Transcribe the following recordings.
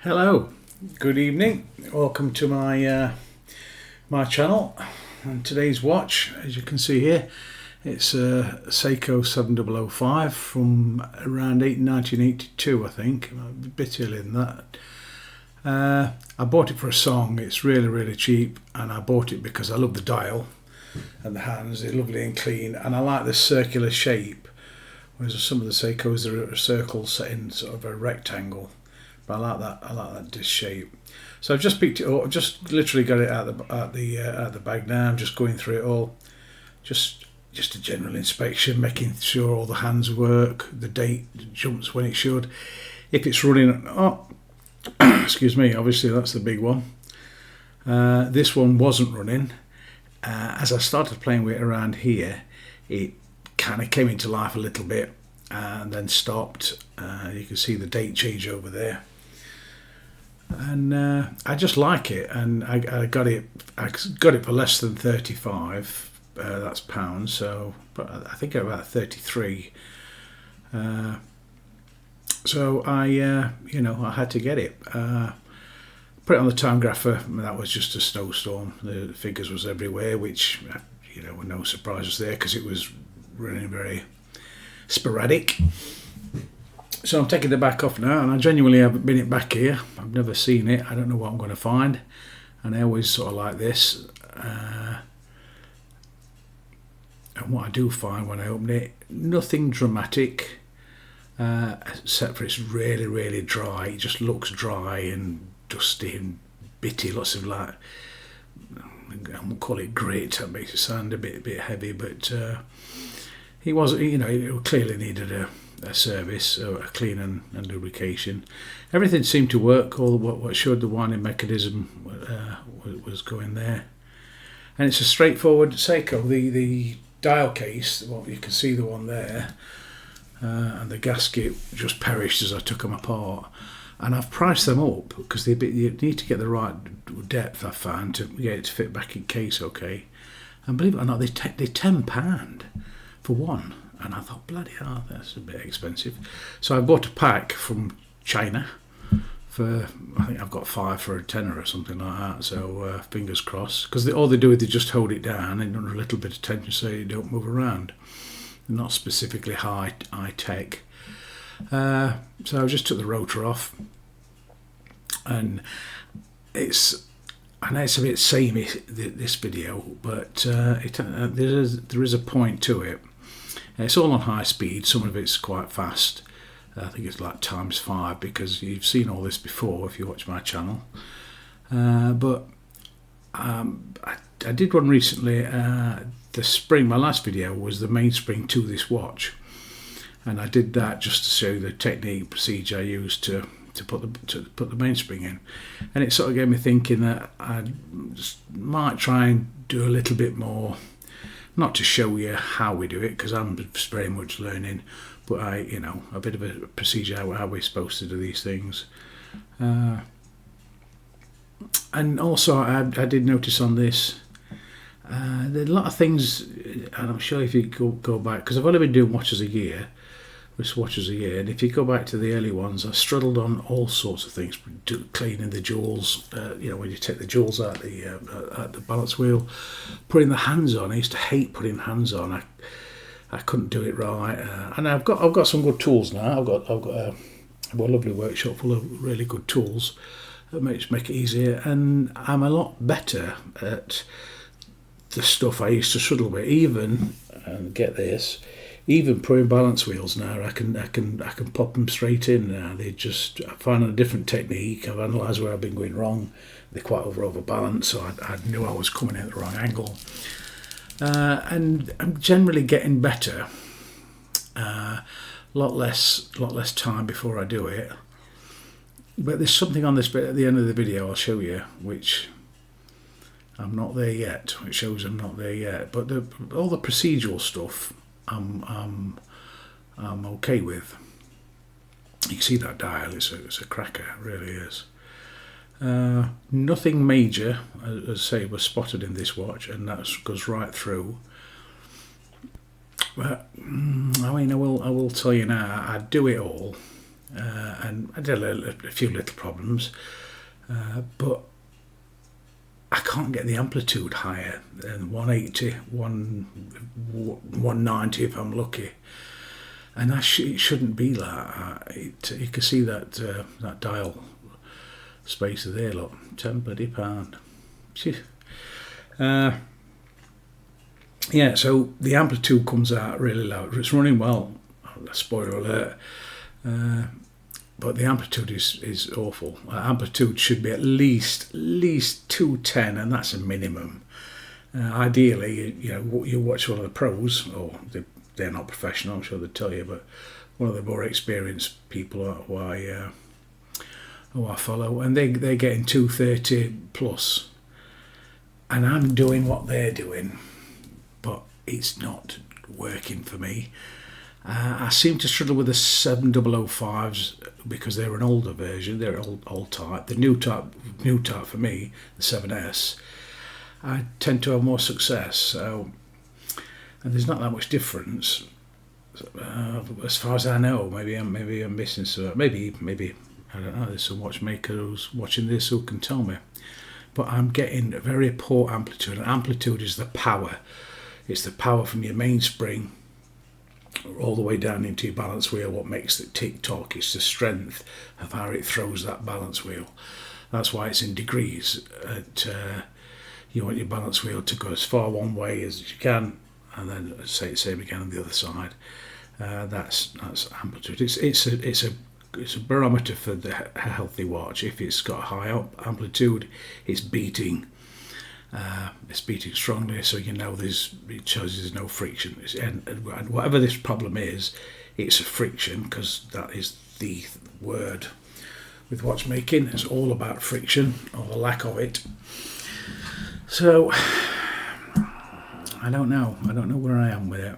Hello, good evening. Welcome to my my channel. And today's watch, as you can see here, it's a Seiko 7005 from around 1982, I think, a bit earlier than that. I bought it for a song. It's really cheap, and I bought it because I love the dial and the hands. They're lovely and clean, and I like the circular shape, whereas some of the Seikos are a circle set in sort of a rectangle. But I like that disc shape. So I've just picked it up. I've just literally got it out the bag now. I'm just going through it all, just a general inspection, making sure all the hands work, the date jumps when it should. If it's running, excuse me, obviously that's the big one. This one wasn't running. As I started playing with it around here, it kind of came into life a little bit and then stopped. You can see the date change over there. And I just like it, and I got it for less than 35. That's pounds, so but I think about 33. So I had to get it. Put it on the time grapher. That was just a snowstorm. The figures was everywhere, which were no surprises there because it was running very sporadic. So I'm taking the back off now, and I genuinely haven't been it back here. I've never seen it. I don't know what I'm going to find, and I always sort of like this. And what I do find when I open it, nothing dramatic, except for it's really dry. It just looks dry and dusty and bitty. Lots of like, I won't call it grit. That makes it sound a bit heavy, but it wasn't. It clearly needed a service, a clean and lubrication. Everything seemed to work. All what showed the winding mechanism was going there, and it's a straightforward Seiko. The dial case, well, you can see the one there, and the gasket just perished as I took them apart. And I've priced them up because you need to get the right depth, I found, to get it to fit back in case okay. And believe it or not, they're £10 for one. And I thought, bloody hell, that's a bit expensive. So I bought a pack from China for, I think I've got 5 for a tenner or something like that. So fingers crossed. Because all they do is they just hold it down and under a little bit of tension so you don't move around. They're not specifically high tech. So I just took the rotor off. And it's a bit samey, this video, but there is a point to it. It's all on high speed. Some of it's quite fast. I think it's like ×5 because you've seen all this before if you watch my channel. But I did one recently. The spring, my last video was the mainspring to this watch, and I did that just to show the technique procedure I used to put the mainspring in, and it sort of gave me thinking that I just might try and do a little bit more. Not to show you how we do it, because I'm very much learning, but a bit of a procedure how we're supposed to do these things. And also, I did notice on this, there are a lot of things, and I'm sure if you go back, because I've only been doing watches a year, and if you go back to the early ones, I struggled on all sorts of things, cleaning the jewels, when you take the jewels out the balance wheel, putting the hands on. I used to hate putting hands on. I couldn't do it right, and I've got some good tools now. I've got a lovely workshop full of really good tools that make it easier, and I'm a lot better at the stuff I used to struggle with. And get this. Even putting balance wheels now, I can pop them straight in now. I find a different technique. I've analysed where I've been going wrong. They're quite overbalanced, so I knew I was coming at the wrong angle. And I'm generally getting better. Lot less time before I do it. But there's something on this bit at the end of the video I'll show you, which I'm not there yet. It shows I'm not there yet. But all the procedural stuff, I'm okay with. You can see that dial, it's a cracker, it really is. Nothing major, as I say, was spotted in this watch, and that goes right through. But I will tell you now, I do it all. and I did a few little problems, but I can't get the amplitude higher than 180, 190 if I'm lucky. And it shouldn't be like that. You can see that that dial spacer there, look, £10. Yeah, so the amplitude comes out really loud. It's running well, spoiler alert, but the amplitude is awful. Amplitude should be at least 210, and that's a minimum. Ideally, you watch one of the pros, or they're not professional, I'm sure they'd tell you, but one of the more experienced people who I follow, and they're getting 230 plus, and I'm doing what they're doing, but it's not working for me. I seem to struggle with the 7005s because they're an older version, they're old type. The new type for me, the 7S, I tend to have more success. So, and there's not that much difference, as far as I know. Maybe I'm missing some. Maybe I don't know. There's some watchmaker who's watching this who can tell me. But I'm getting a very poor amplitude. And amplitude is the power. It's the power from your mainspring all the way down into your balance wheel. What makes it tick-tock is the strength of how it throws that balance wheel. That's why it's in degrees. You want your balance wheel to go as far one way as you can, and then say the same again on the other side. That's amplitude. It's a barometer for a healthy watch. If it's got high amplitude, it's beating strongly, so it shows there's no friction. And whatever this problem is, it's a friction, because that is the word with watchmaking. It's all about friction, or the lack of it. So I don't know where I am with it.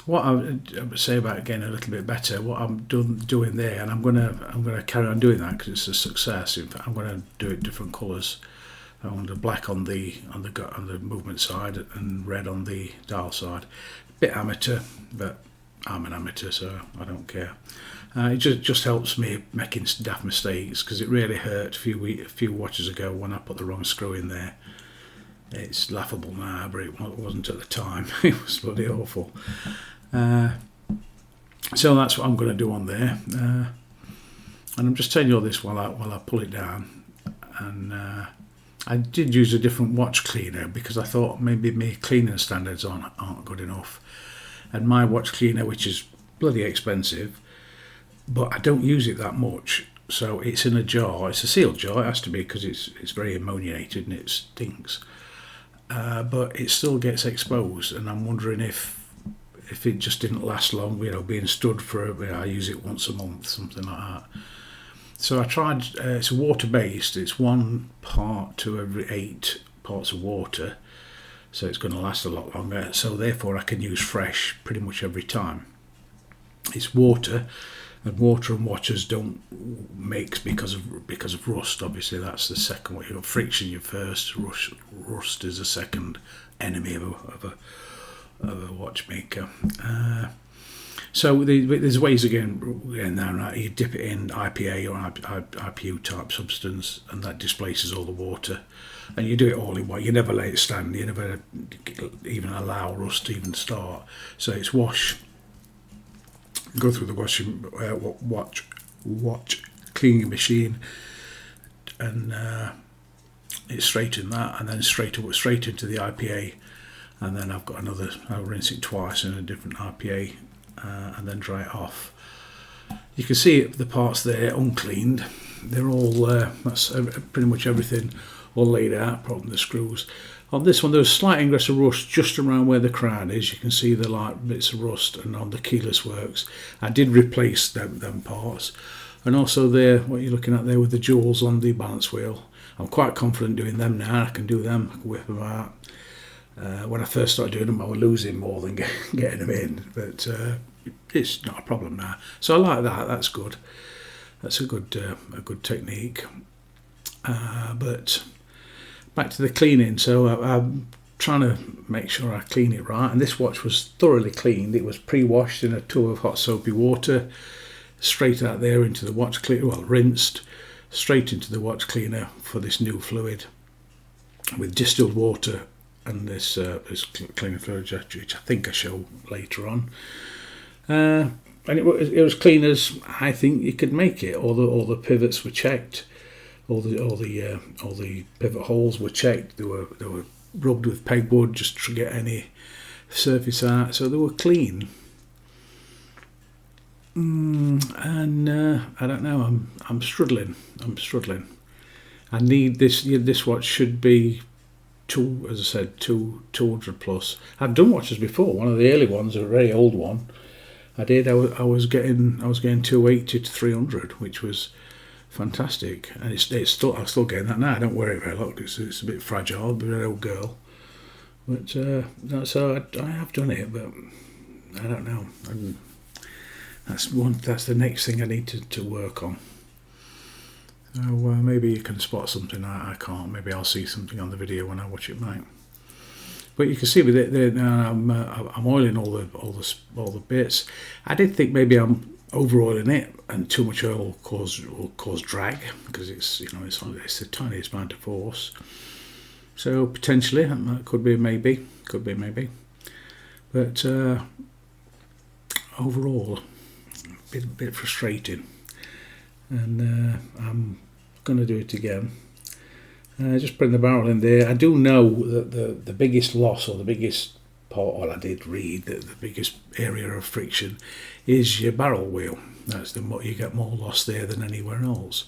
What I would say about getting a little bit better, what I'm doing there, and I'm gonna carry on doing that because it's a success. In fact, I'm gonna do it different colours. I want the black on the movement side and red on the dial side. A bit amateur, but I'm an amateur, so I don't care. It just helps me making daft mistakes, because it really hurt a few watches ago when I put the wrong screw in there. It's laughable now, but it wasn't at the time. It was bloody awful. So that's what I'm going to do on there. And I'm just telling you all this while I pull it down. And I did use a different watch cleaner, because I thought maybe my cleaning standards aren't good enough. And my watch cleaner, which is bloody expensive, but I don't use it that much, so it's in a jar. It's a sealed jar, it has to be, because it's very ammoniated and it stinks. But it still gets exposed, and I'm wondering if it just didn't last long, being stood for, I use it once a month, something like that. So I tried, it's water-based, it's 1 part to every 8 parts of water, so it's going to last a lot longer, so therefore I can use fresh pretty much every time. It's water, and water and watches don't mix because of rust. Obviously, that's the second one. Friction, your first. Rust is the second enemy of a watchmaker. So there's ways of getting there, right? You dip it in IPA or IPU type substance, and that displaces all the water. And you do it all in one. You never let it stand. You never even allow rust to even start. So it's wash. Go through the watch cleaning machine, and it's straight in that, and then straight into the IPA, and then I'll rinse it twice in a different IPA, and then dry it off. You can see the parts there uncleaned. They're all that's pretty much everything all laid out, apart from the screws. On this one, there's a slight ingress of rust just around where the crown is. You can see the light bits of rust, and on the keyless works, I did replace them parts. And also there, what you're looking at there with the jewels on the balance wheel, I'm quite confident doing them now. I can do them, I can whip them out. When I first started doing them, I was losing more than getting them in, but it's not a problem now. So I like that. That's good. That's a good technique. But back to the cleaning. So I trying to make sure I clean it right, and this watch was thoroughly cleaned. It was pre-washed in a tub of hot soapy water, straight out there into the watch cleaner, well, rinsed, straight into the watch cleaner for this new fluid with distilled water and this cleaning fluid, which I think I show later on. And it was clean as I think you could make it. All the pivots were checked, all the pivot holes were checked. They were rubbed with pegwood just to get any surface out, so they were clean. And I don't know. I'm struggling. I need this. This watch should be as I said, 200 plus. I've done watches before. One of the early ones, a very old one, I did. I was getting 280 to 300, which was fantastic. And I'm still getting that now. I don't wear it very long. It's a bit fragile, but an old girl. But so I have done it, but I don't know. That's the next thing I need to work on. So maybe you can spot something I can't. Maybe I'll see something on the video when I watch it back. But you can see with it, I'm oiling all the bits. I did think maybe I'm over oiling it, and too much oil will cause drag, because it's the tiniest amount of force. So potentially that could be a maybe. But overall, a bit frustrating. And I'm going to do it again. Just bring the barrel in there. I do know that the biggest loss, or the biggest part, well, I did read that the biggest area of friction is your barrel wheel. That's you get more loss there than anywhere else.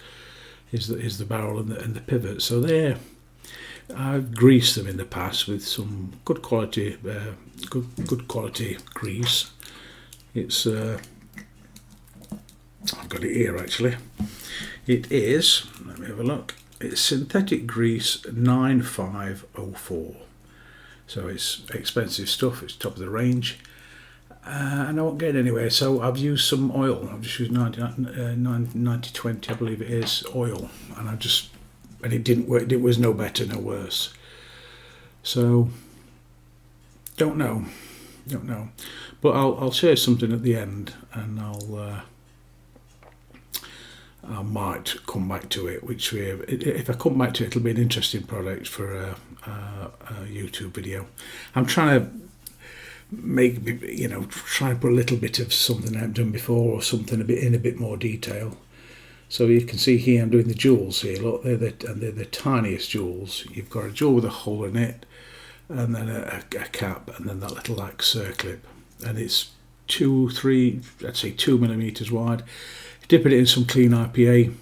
Is the barrel and the pivot. So there, I've greased them in the past with some good quality grease. It's I've got it here actually. It is, let me have a look, it's synthetic grease 9504. So it's expensive stuff, it's top of the range. And I won't get anywhere, so I've used some oil. I've just used 90-20, I believe it is, oil. And it didn't work, it was no better, no worse. So, don't know. But I'll share something at the end, and I might come back to it. If I come back to it, it'll be an interesting product for a YouTube video. I'm trying to try and put a little bit of something I've done before, or something in a bit more detail. So you can see here I'm doing the jewels here. Look, they're the tiniest jewels. You've got a jewel with a hole in it, and then a cap, and then that little like circlip, and it's 2 millimeters wide. Dipping it in some clean IPA,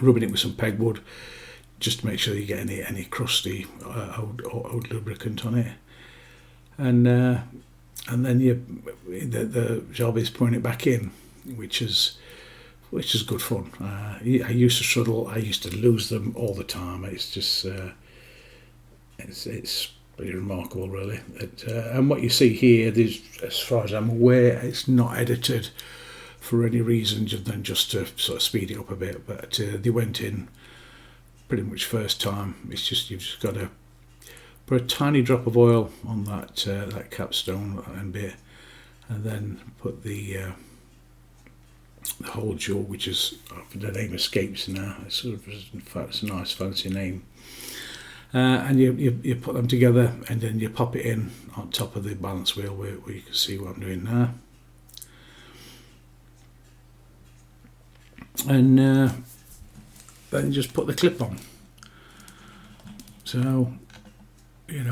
rubbing it with some pegwood, just to make sure you get any crusty old lubricant on it, and then the job is putting it back in, which is good fun. I used to struggle. I used to lose them all the time. It's just it's pretty remarkable, really. And what you see here is, as far as I'm aware, it's not edited for any reason than just to sort of speed it up a bit. But they went in pretty much first time. It's just, you've just got to put a tiny drop of oil on that capstone and bit, and then put the whole jewel, which is, the name escapes now. It's in fact, it's a nice fancy name. And you put them together, and then you pop it in on top of the balance wheel where you can see what I'm doing now. And then you just put the clip on. So, it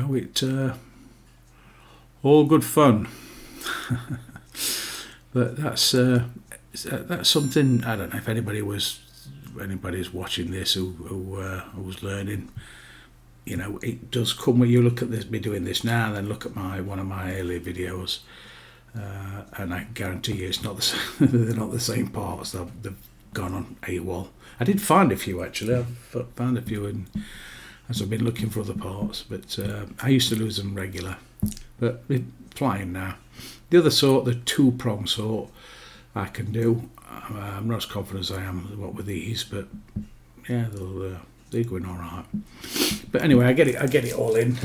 all good fun. But that's something. I don't know if anybody's watching this who's learning. It does come when you look at this, be doing this now, and then look at one of my early videos, and I guarantee you it's not the same. They're not the same parts. They've gone on AWOL. I did find a few actually. I've found a few as I've been looking for other parts, but I used to lose them regular. But flying now. The other sort, the 2-prong sort, I can do. I'm not as confident as I am with these, but yeah, they're going all right. But anyway, I get it all in.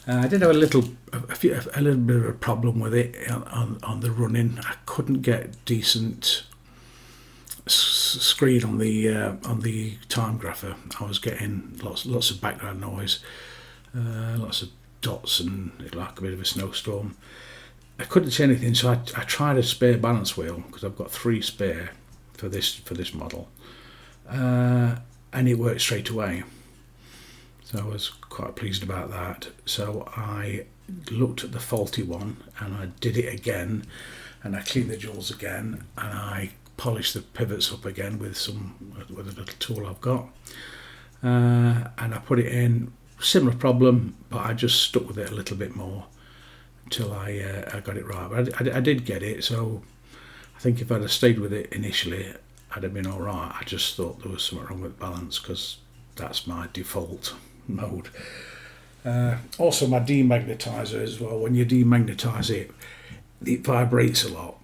I did have a little bit of a problem with it on the running. I couldn't get decent screen on the time grapher. I was getting lots of background noise, lots of dots, and like a bit of a snowstorm. I couldn't see anything, so I tried a spare balance wheel, because I've got 3 spare for this model, and it worked straight away. So I was quite pleased about that. So I looked at the faulty one, and I did it again, and I cleaned the jewels again, and I polished the pivots up again with a little tool I've got, and I put it in. Similar problem, but I just stuck with it a little bit more until I got it right. But I did get it, so I think if I'd have stayed with it initially, I'd have been all right. I just thought there was something wrong with balance, because that's my default mode. Also, my demagnetizer as well. When you demagnetize it, it vibrates a lot,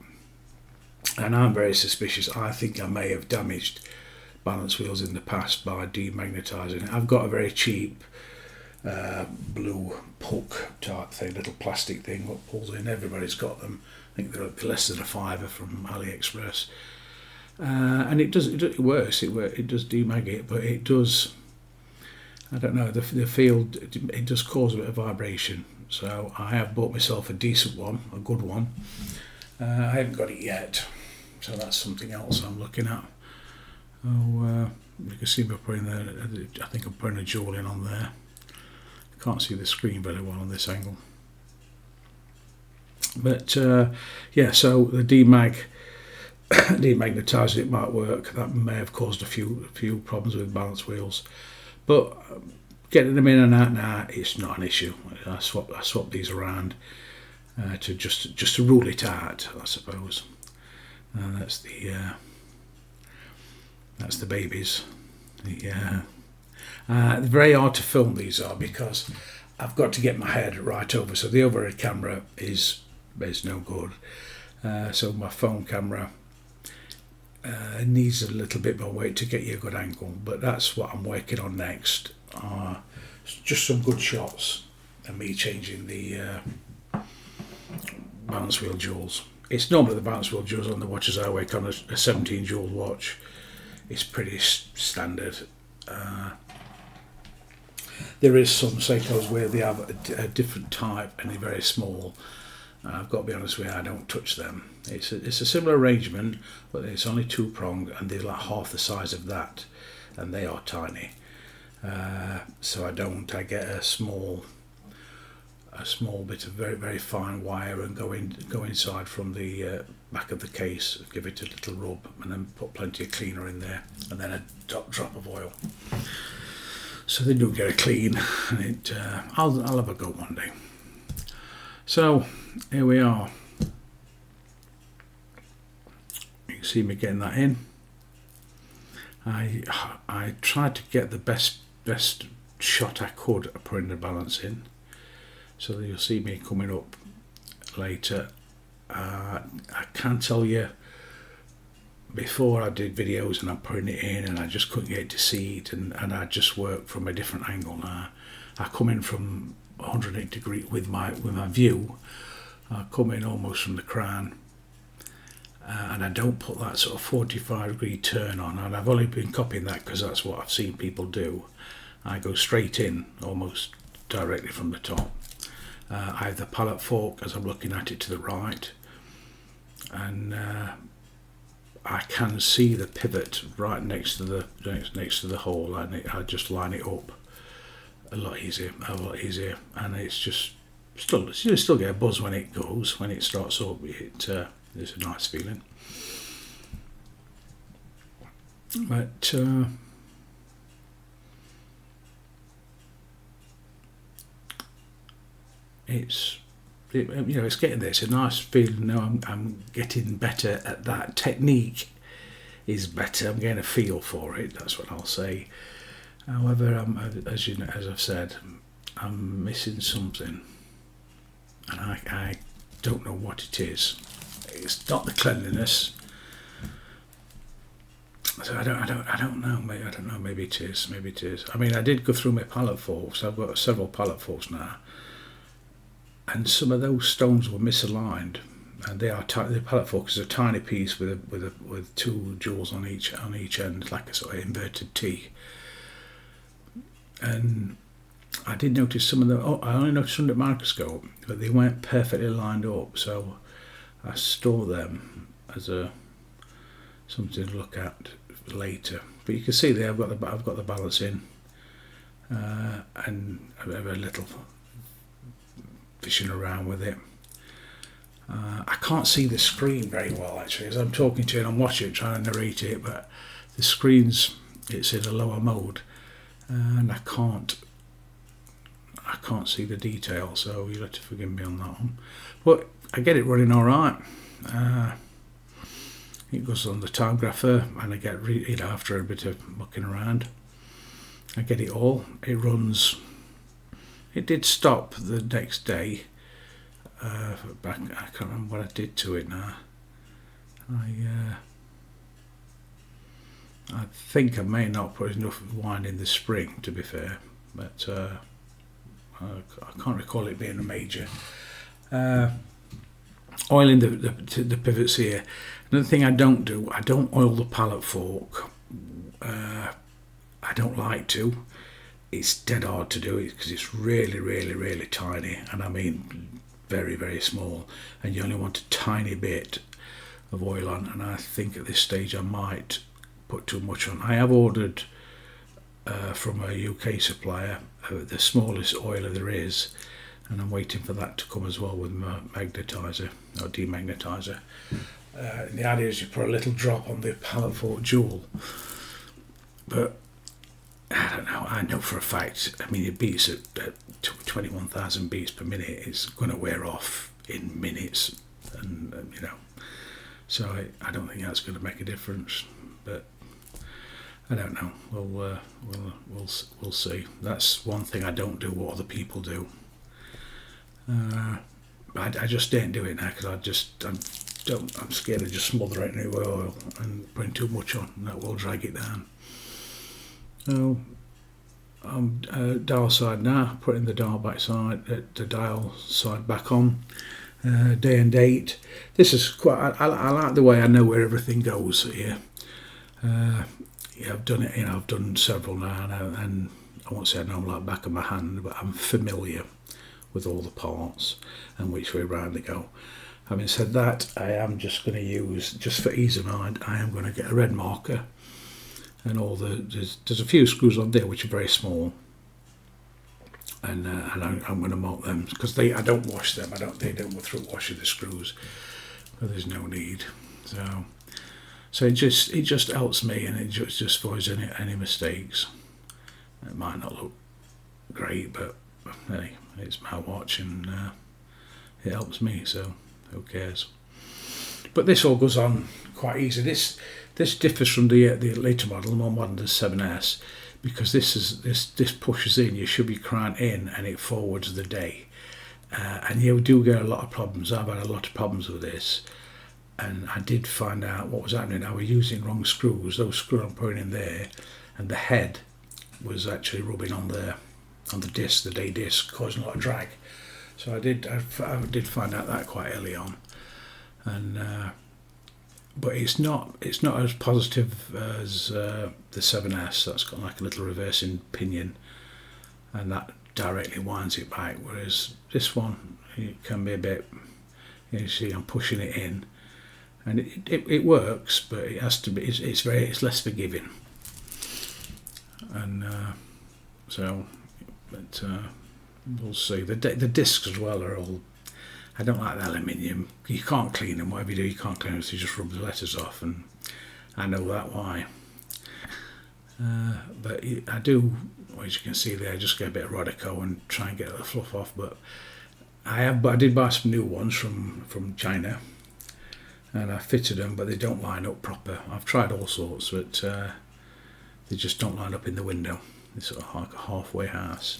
and I'm very suspicious. I think I may have damaged balance wheels in the past by demagnetizing it. I've got a very cheap blue puck type thing, little plastic thing what pulls in. Everybody's got them. I think they're less than $5 from AliExpress, and it works. It does demag it, but it does. I don't know, the field, it does cause a bit of vibration. So I have bought myself a decent one, a good one. I haven't got it yet, so that's something else I'm looking at. Oh, you can see me putting I think I'm putting a jewel in on there. Can't see the screen very well on this angle. But yeah, so the demagnetizing it might work. That may have caused a few problems with balance wheels. But getting them in and out now, it's not an issue. I swap these around to just to rule it out, I suppose. And that's the babies. Very hard to film these are, because I've got to get my head right over. So the overhead camera is no good. So my phone camera needs a little bit more weight to get you a good angle, but that's what I'm working on next. Just some good shots and me changing the balance wheel jewels. It's normally the balance wheel jewels on the watches I work on, a 17 jewel watch. It's pretty standard. There is some Seikos where they have a different type and they're very small. I've got to be honest with you, I don't touch them. It's a similar arrangement, but it's only 2-pronged, and they're like half the size of that, and they are tiny. So I get a small bit of very, very fine wire and go inside from the back of the case, give it a little rub, and then put plenty of cleaner in there, and then a drop of oil. So they do get a clean, and I'll have a go one day. So here we are. You can see me getting that in. I tried to get the best shot I could of putting the balance in, so that you'll see me coming up later. I can't tell you, before I did videos and I'm putting it in and I just couldn't get to see it, and I just work from a different angle now. I come in from 180 degrees with my view. I come in almost from the crown, and I don't put that sort of 45-degree turn on, and I've only been copying that because that's what I've seen people do. I go straight in almost directly from the top. I have the palette fork as I'm looking at it to the right, and I can see the pivot right next to the hole, and I just line it up a lot easier, and it's just you still get a buzz when it goes, when it starts up. It's a nice feeling, but it's getting there. It's a nice feeling now. I'm getting better at that. Technique is better. I'm getting a feel for it. That's what I'll say. However, as I've said, I'm missing something, and I don't know what it is. It's not the cleanliness. So I don't know. Maybe it is. I mean, I did go through my palette forks. I've got several palette forks now, and some of those stones were misaligned, and they are the pallet fork is a tiny piece with 2 jewels on each end, like a sort of inverted T. And I did notice some of them. I only noticed under the microscope, but they weren't perfectly lined up. So I store them as something to look at later. But you can see there I've got the balance in, and I have a little fishing around with it. I can't see the screen very well actually as I'm talking to you and I'm watching it, trying to narrate it, but the screen's it's in a lower mode, and I can't see the detail, so you'll have to forgive me on that one. But I get it running all right. It goes on the time grapher, and I get after a bit of mucking around, I get it all. It runs. It did stop the next day. Back, I can't remember what I did to it now. I think I may not put enough wine in the spring, to be fair, but I can't recall it being a major. Oiling the pivots here. Another thing I don't do, I don't oil the pallet fork. I don't like to. It's dead hard to do it because it's really, really, really tiny, and I mean very, very small, and you only want a tiny bit of oil on, and I think at this stage I might put too much on. I have ordered from a UK supplier the smallest oiler there is, and I'm waiting for that to come as well with my magnetizer or demagnetizer. The idea is you put a little drop on the pallet fork jewel, but I don't know. I know for a fact. I mean, it beats at 21,000 beats per minute. It's going to wear off in minutes, and so I don't think that's going to make a difference. But I don't know. We'll see. That's one thing I don't do what other people do. I just don't do it now because I'm scared of just smothering it with oil and putting too much on, and that will drag it down. So I'm dial side now, putting the dial side back on, day and date. This is quite. I like the way I know where everything goes here. I've done it. I've done several now, and I won't say I know them like back of my hand, but I'm familiar with all the parts and which way round they go. Having said that, I am just going to use, just for ease of mind, I am going to get a red marker, and there's a few screws on there which are very small, and I'm going to mark them because I don't wash them. They don't go through washing the screws, but there's no need. So it just helps me, and it just avoids any mistakes. It might not look great, but hey, it's my watch, and it helps me, so who cares? But this all goes on quite easy. This differs from the later model, the more modern, the 7S, because this pushes in. You should be crying in, and it forwards the day, and you do get a lot of problems. I've had a lot of problems with this, and I did find out what was happening. I was using wrong screws. Those screws I'm putting in there, and the head was actually rubbing on the disc, the day disc, causing a lot of drag. So I did find out that quite early on, and but it's not as positive as the 7S. That's got like a little reversing pinion, and that directly winds it back. Whereas this one, it can be a bit. You see, I'm pushing it in, and it works, but it has to be. It's less forgiving, and but we'll see. The discs as well are all. I don't like the aluminium. You can't clean them. Whatever you do, you can't clean them. So you just rub the letters off, and I know that why. But I do, as you can see there, just get a bit of Rodico and try and get the fluff off. But I did buy some new ones from China, and I fitted them, but they don't line up proper. I've tried all sorts, but they just don't line up in the window. It's sort of like a halfway house.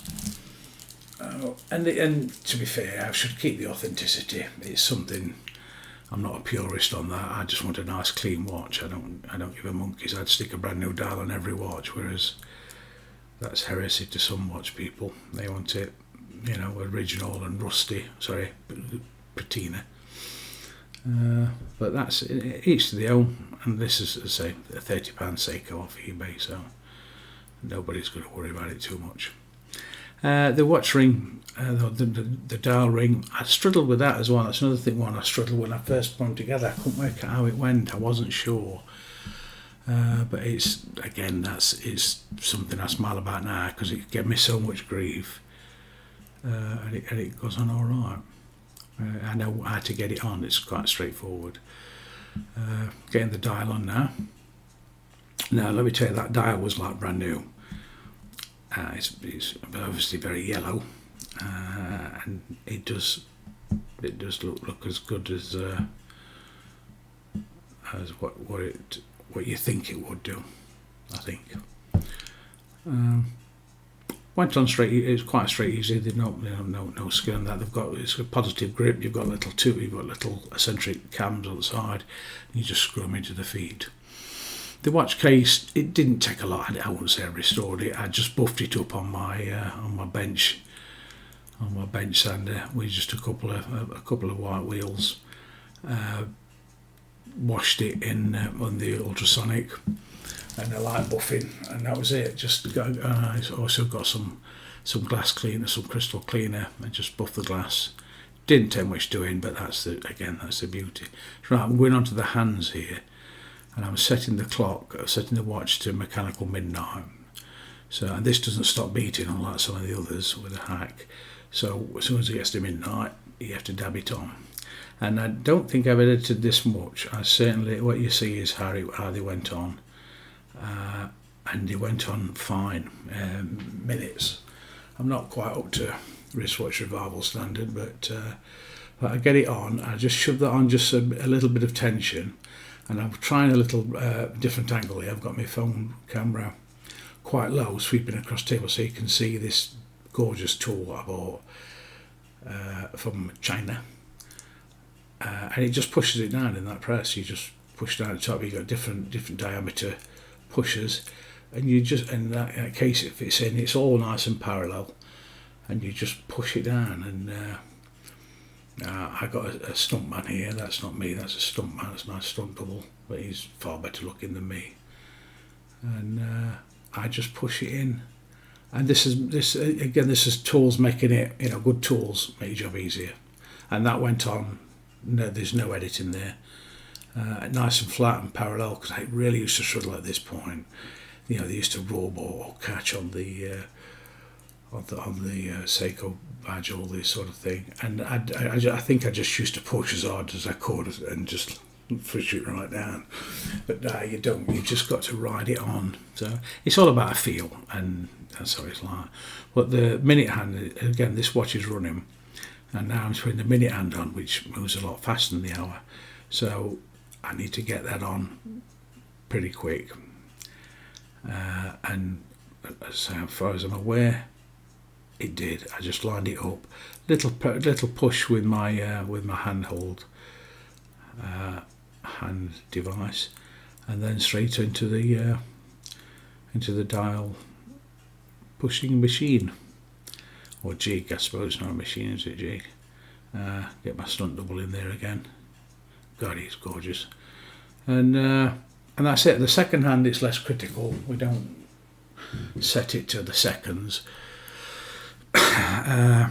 And to be fair, I should keep the authenticity. It's something. I'm not a purist on that. I just want a nice clean watch. I don't give a monkeys. I'd stick a brand new dial on every watch, whereas that's heresy to some watch people. They want it you know, original and rusty. Sorry, patina. But that's each to their own. And this is, as I say, a £30 Seiko off eBay, so nobody's going to worry about it too much. The watch ring, the dial ring, I struggled with that as well. That's another thing. One I struggled when I first put them together. I couldn't work out how it went. I wasn't sure. But it's something I smile about now because it gave me so much grief, and it goes on all right. I know how to get it on. It's quite straightforward. Getting the dial on now. Now let me tell you, that dial was like brand new. It's obviously very yellow, and it does look as good as what you think it would do, I think. Went on straight. It's quite straight easy. There's no skin on that. It's a positive grip. You've got little eccentric cams on the side. And you just screw them into the feet. The watch case, it didn't take a lot. I wouldn't say I restored it. I just buffed it up on my bench sander with just a couple of white wheels. Washed it in on the ultrasonic and a light buffing, and that was it. I also got some glass cleaner, some crystal cleaner, and just buffed the glass. Didn't take much doing, but that's the beauty. Right, I'm going on to the hands here, and I'm setting the watch to mechanical midnight. So, and this doesn't stop beating unlike some of the others with a hack. So as soon as it gets to midnight, you have to dab it on. And I don't think I've edited this much. What you see is how they went on, and they went on fine, minutes. I'm not quite up to wristwatch revival standard, but I get it on. I just shove that on just a little bit of tension, and I'm trying a little different angle here. I've got my phone camera quite low, sweeping across the table, so you can see this gorgeous tool I bought from China. And it just pushes it down in that press. You just push down the top. You've got different diameter pushers, and in that case it fits in. It's all nice and parallel, and you just push it down. And I got a stuntman here. That's not me. That's a stuntman. That's my stunt double, but he's far better looking than me. And I just push it in. And this is tools making it. Good tools make your job easier. And that went on. No, there's no editing there. Nice and flat and parallel, because I really used to struggle at this point. They used to rub or catch on the Seiko badge, all this sort of thing. And I think I just used to push as hard as I could and just push it right down. But no, you don't. You've just got to ride it on. So it's all about a feel, and that's how it's like. But the minute hand, again, this watch is running. And now I'm putting the minute hand on, which moves a lot faster than the hour. So I need to get that on pretty quick. And as far as I'm aware, it did. I just lined it up. Little push with my hand device, and then straight into the dial pushing machine. Or jig, I suppose, not a machine, is it, jig? Get my stunt double in there again. God, he's gorgeous. And that's it. The second hand, it's less critical. We don't set it to the seconds. And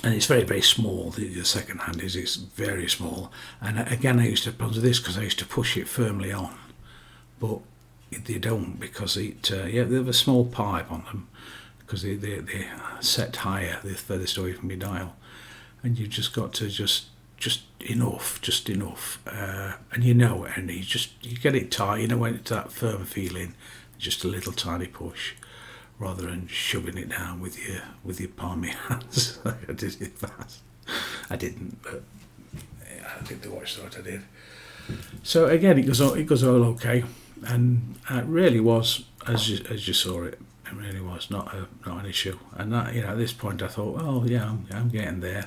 it's very, very small. The second hand it's very small. And again, I used to problem with this because I used to push it firmly on. But they don't, because they have a small pipe on them, because they set higher the furthest away from your dial, and you've just got to just enough, and and you get it tight, when it's that firm feeling, just a little tiny push, rather than shoving it down with your palmy hands. Like I did it fast. I didn't, but I think the watch thought I did. So again, it goes all okay, and it really was as you saw it. It really was not an issue, and that at this point I thought, oh yeah, I'm getting there.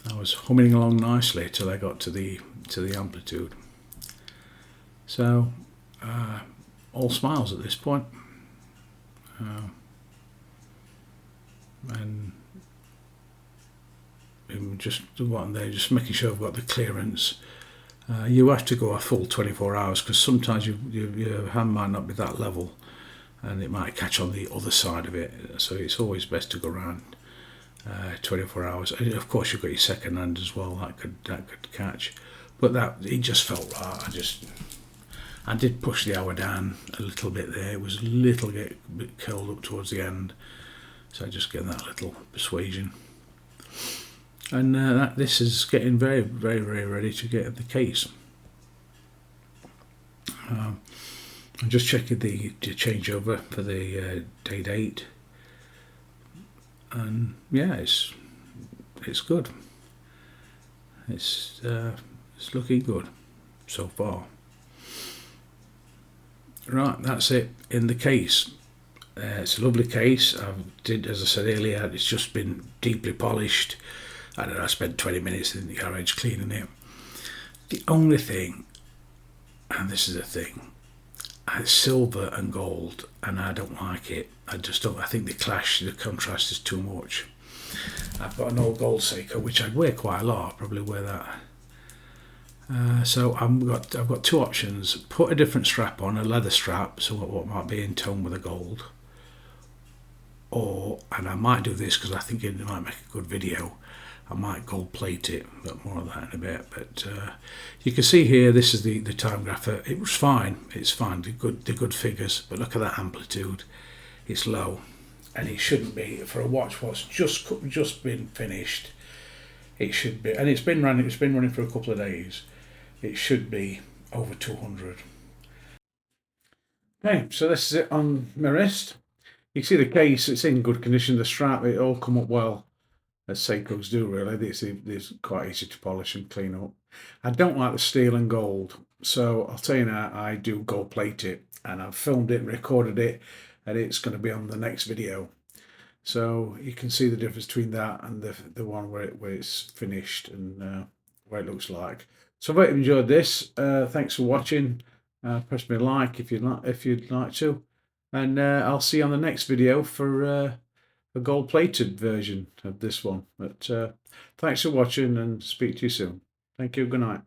I was humming along nicely till I got to the amplitude. So all smiles at this point. and just what there, just making sure I've got the clearance. You have to go a full 24 hours because sometimes your hand might not be that level, and it might catch on the other side of it. So it's always best to go around 24 hours. And of course, you've got your second hand as well. That could catch, but it just felt right. I did push the hour down a little bit there. It was a little bit curled up towards the end, so just getting that little persuasion. And this is getting very, very, very ready to get in the case. I'm just checking the changeover for the day date, and yeah, it's good. It's looking good so far. Right, that's it in the case. It's a lovely case. As I said earlier, it's just been deeply polished. I don't know, I spent 20 minutes in the garage cleaning it. The only thing, and this is the thing, it's silver and gold, and I don't like it. I just don't. I think they clash. The contrast is too much. I've got an old gold Seiko, which I'd wear quite a lot. I'd probably wear that. So I've got two options: put a different strap on, a leather strap, so what might be in tone with the gold, and I might do this because I think it might make a good video. I might gold plate it, but more of that in a bit. But you can see here, this is the time grapher. It was fine. It's fine. They're good figures. But look at that amplitude. It's low, and it shouldn't be for a watch what's just been finished. It should be, and it's been running for a couple of days. It should be over 200. Okay, so this is it on my wrist. You can see the case. It's in good condition. The strap, it all come up well, as Seikos do really. It's quite easy to polish and clean up. I don't like the steel and gold, so I'll tell you now, I do gold plate it, and I've filmed it and recorded it, and it's going to be on the next video. So you can see the difference between that and the one where it's finished and what it looks like. So I hope you enjoyed this. Thanks for watching. Press me a like if you'd like to, and I'll see you on the next video for a gold plated version of this one. But thanks for watching, and speak to you soon. Thank you. Good night.